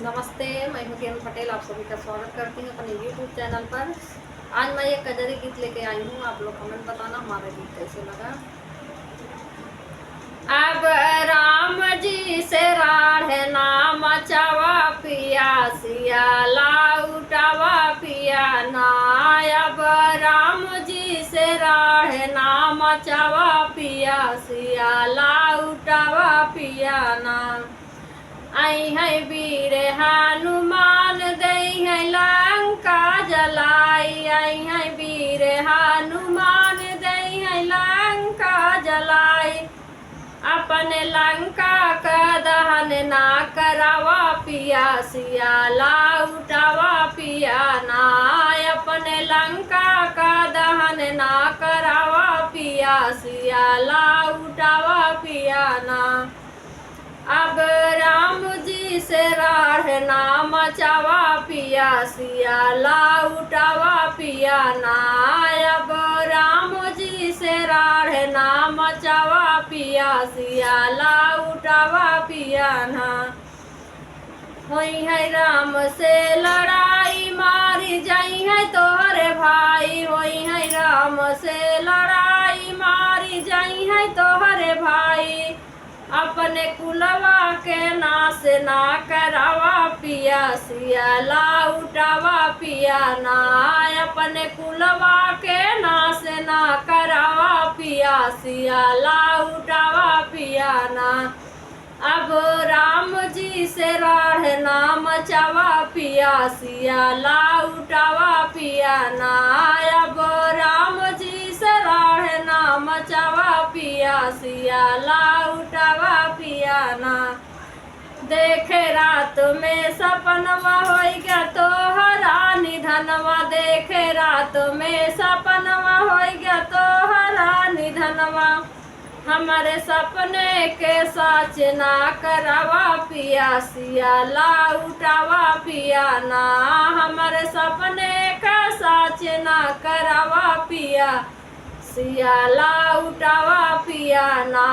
नमस्ते, मैं हूँ किरण पटेल। आप सभी का स्वागत करती हूँ अपने YouTube चैनल पर। आज मैं एक कजरी गीत लेके आई हूँ। आप लोग कमेंट बताना हमारा गीत कैसे लगा। अब राम जी से राढ़ नाम चावा पिया सिया लाउटावा पिया ना। अब राम जी से राढ़ नाम चावा पिया सिया लाउटावा पिया ना। आई है वीर हनुमान दई है लंका जलाई। आई है वीर हनुमान दई है लंका जलाई। अपने लंका का दहन ना करावा पिया सिया लाउटावा पिया ना। अपने लंका का दहन ना करावा पिया सिया लाउटावा पिया ना। अब राम जी से राढ़ नाम चावा पिया सिया लाउटावा पिया ना। अब राम जी से राढ़ नाम चावा पिया सिया लाउटावा पिया ना। होई है राम से लड़ाई मारी जाई है तोहरे भाई। होई है राम से लड़ाई मारी जाई है तोहरे भाई। अपने कुलवा के नाश ना करावा पिया सिया लाउटावा पिया ना। अपने कुलवा के नाश ना करावा पिया सिया लाउटावा पिया ना। अब राम जी से राढ़ नाम चावा पिया सिया लाउटावा पिया ना। अब राम जी से राढ़ नाम चावा पिया सिया लाउटावा पिया ना। देखे रात में सपनवा होई गया तोहरा निधनवा। देखे रात में सपनवा होई गया तोहरा निधनवा। हमारे सपने के साच ना करावा पिया सिया लाउटावा पिया ना। हमारे सपने का साच ना करावा पिया सिया लाउटावा पिया ना।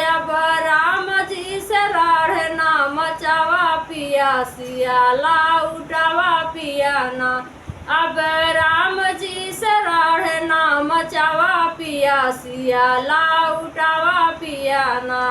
अब राम जी से राढ़ नाम चावा पिया सिया लाउटावा पिया ना। अब राम जी से राढ़ नाम चावा पिया सिया लाउटावा पिया ना।